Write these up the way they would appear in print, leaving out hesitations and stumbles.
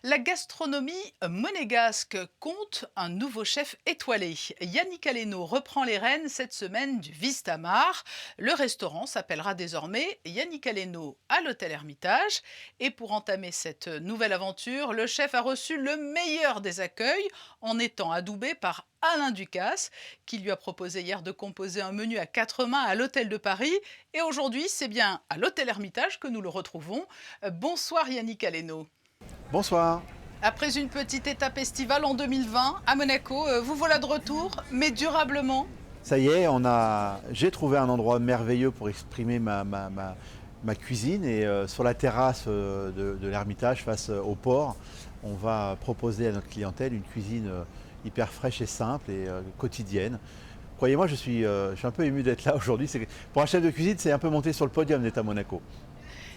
La gastronomie monégasque compte un nouveau chef étoilé. Yannick Aleno reprend les rênes cette semaine du Vistamar. Le restaurant s'appellera désormais Yannick Aleno à l'hôtel Hermitage. Et pour entamer cette nouvelle aventure, le chef a reçu le meilleur des accueils en étant adoubé par Alain Ducasse, qui lui a proposé hier de composer un menu à quatre mains à l'hôtel de Paris. Et aujourd'hui, c'est bien à l'hôtel Hermitage que nous le retrouvons. Bonsoir Yannick Aleno. Bonsoir. Après une petite étape estivale en 2020 à Monaco, vous voilà de retour, mais durablement. Ça y est, j'ai trouvé un endroit merveilleux pour exprimer ma cuisine et sur la terrasse de l'Ermitage face au port, on va proposer à notre clientèle une cuisine hyper fraîche et simple et quotidienne. Croyez-moi, je suis un peu ému d'être là aujourd'hui. Pour un chef de cuisine, c'est un peu monter sur le podium d'être à Monaco.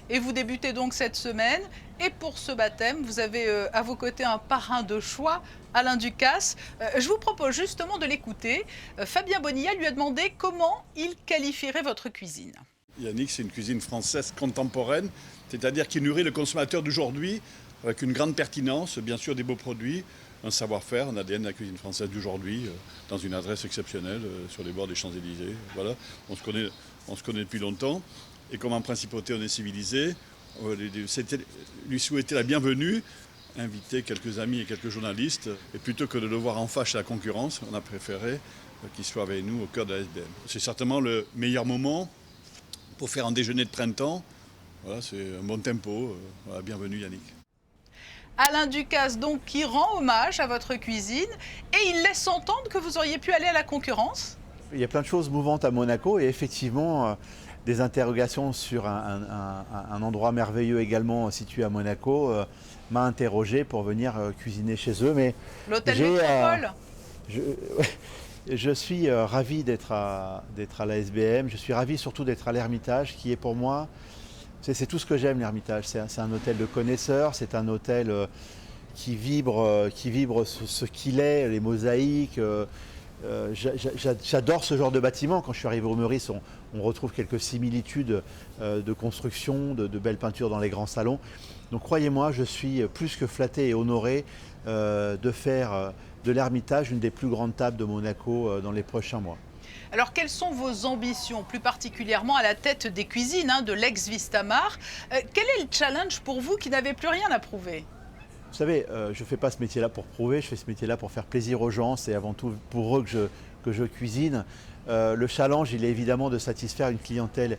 Et vous débutez donc cette semaine. Et pour ce baptême, vous avez à vos côtés un parrain de choix, Alain Ducasse. Je vous propose justement de l'écouter. Fabien Bonilla lui a demandé comment il qualifierait votre cuisine. Yannick, c'est une cuisine française contemporaine, c'est-à-dire qui nourrit le consommateur d'aujourd'hui avec une grande pertinence, bien sûr des beaux produits, un savoir-faire, un ADN de la cuisine française d'aujourd'hui, dans une adresse exceptionnelle sur les bords des Champs-Élysées. Voilà, on se connaît depuis longtemps. Et comme en principauté on est civilisé, c'était lui souhaiter la bienvenue, inviter quelques amis et quelques journalistes, et plutôt que de le voir en fâche à la concurrence, on a préféré qu'il soit avec nous au cœur de la SBM. C'est certainement le meilleur moment pour faire un déjeuner de printemps. Voilà, c'est un bon tempo. Voilà, bienvenue Yannick. Alain Ducasse, donc, qui rend hommage à votre cuisine, et il laisse entendre que vous auriez pu aller à la concurrence. Il y a plein de choses mouvantes à Monaco et effectivement des interrogations sur un endroit merveilleux également situé à Monaco m'a interrogé pour venir cuisiner chez eux. Mais L'hôtel Métropole. je, je suis ravi d'être à la SBM, je suis ravi surtout d'être à l'Ermitage qui est pour moi, c'est tout ce que j'aime l'Ermitage. C'est un hôtel de connaisseurs, c'est un hôtel qui vibre ce qu'il est, les mosaïques. J'adore ce genre de bâtiment. Quand je suis arrivé au Meurice, on retrouve quelques similitudes de construction, de belles peintures dans les grands salons. Donc croyez-moi, je suis plus que flatté et honoré de faire de l'Ermitage une des plus grandes tables de Monaco dans les prochains mois. Alors, quelles sont vos ambitions, plus particulièrement à la tête des cuisines de l'ex-Vistamar? Quel est le challenge pour vous qui n'avez plus rien à prouver? Vous savez, je ne fais pas ce métier-là pour prouver, je fais ce métier-là pour faire plaisir aux gens. C'est avant tout pour eux que je cuisine. Le challenge, il est évidemment de satisfaire une clientèle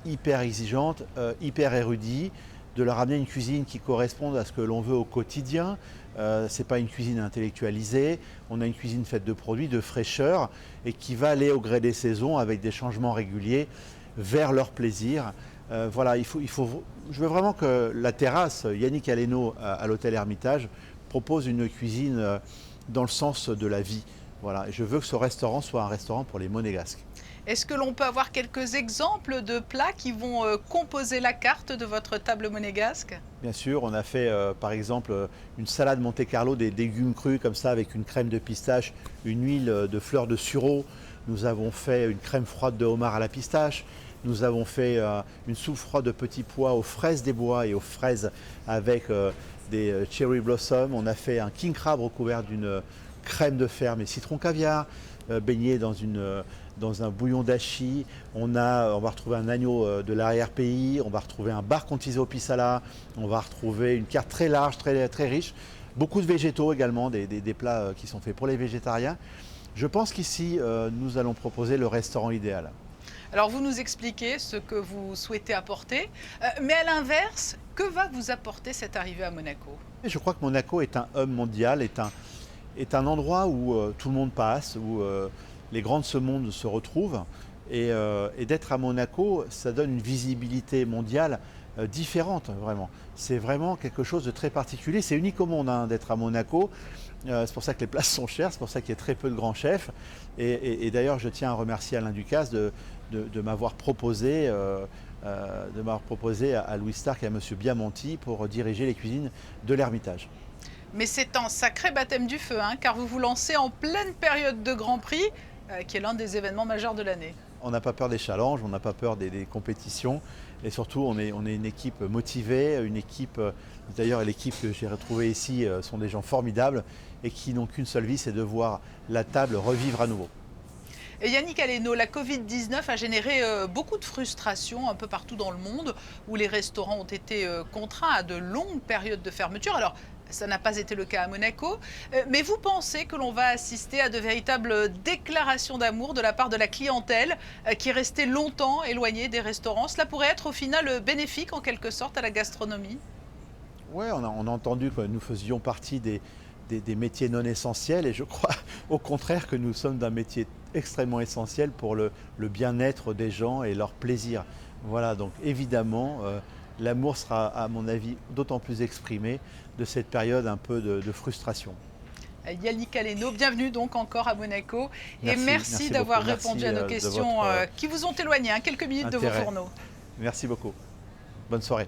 hyper exigeante, hyper érudite, de leur amener une cuisine qui corresponde à ce que l'on veut au quotidien. Ce n'est pas une cuisine intellectualisée, on a une cuisine faite de produits, de fraîcheur, et qui va aller au gré des saisons avec des changements réguliers vers leur plaisir. Voilà, je veux vraiment que la terrasse Yannick Aleno à l'hôtel Hermitage propose une cuisine dans le sens de la vie. Voilà, et je veux que ce restaurant soit un restaurant pour les Monégasques. Est-ce que l'on peut avoir quelques exemples de plats qui vont composer la carte de votre table monégasque? Bien sûr, on a fait par exemple une salade Monte Carlo, des légumes crus comme ça avec une crème de pistache, une huile de fleurs de sureau. Nous avons fait une crème froide de homard à la pistache. Nous avons fait une soupe froide de petits pois aux fraises des bois et aux fraises avec des cherry blossoms. On a fait un king crab recouvert d'une crème de ferme et citron caviar, baigné dans un bouillon d'achi. On va retrouver un agneau de l'arrière-pays, on va retrouver un bar contisé au pisala, on va retrouver une carte très large, très riche. Beaucoup de végétaux également, des plats qui sont faits pour les végétariens. Je pense qu'ici, nous allons proposer le restaurant idéal. Alors, vous nous expliquez ce que vous souhaitez apporter, mais à l'inverse, que va vous apporter cette arrivée à Monaco? Je crois que Monaco est un hub mondial, est un endroit où tout le monde passe, où les grands de ce monde se retrouvent. Et d'être à Monaco, ça donne une visibilité mondiale différente, vraiment. C'est vraiment quelque chose de très particulier. C'est unique au monde d'être à Monaco. C'est pour ça que les places sont chères, c'est pour ça qu'il y a très peu de grands chefs. Et d'ailleurs, je tiens à remercier Alain Ducasse de m'avoir proposé, à Louis Stark et à M. Biamonti pour diriger les cuisines de l'Ermitage. Mais c'est un sacré baptême du feu, car vous vous lancez en pleine période de Grand Prix, qui est l'un des événements majeurs de l'année. On n'a pas peur des challenges, on n'a pas peur des compétitions. Et surtout, on est une équipe motivée, une équipe, d'ailleurs l'équipe que j'ai retrouvée ici sont des gens formidables et qui n'ont qu'une seule vie, c'est de voir la table revivre à nouveau. Et Yannick Aleno, la Covid-19 a généré beaucoup de frustration un peu partout dans le monde, où les restaurants ont été contraints à de longues périodes de fermeture. Alors, ça n'a pas été le cas à Monaco, mais vous pensez que l'on va assister à de véritables déclarations d'amour de la part de la clientèle qui est restée longtemps éloignée des restaurants? Cela pourrait être au final bénéfique en quelque sorte à la gastronomie? Oui, on a entendu que nous faisions partie des métiers non essentiels et je crois au contraire que nous sommes d'un métier extrêmement essentiel pour le bien-être des gens et leur plaisir. Voilà, donc évidemment, l'amour sera à mon avis d'autant plus exprimé de cette période un peu de frustration. Yannick Aleno, bienvenue donc encore à Monaco et merci Merci d'avoir beaucoup. répondu Merci à nos de questions votre qui vous ont éloigné quelques minutes de vos intérêt. fourneaux. Merci beaucoup. Bonne soirée.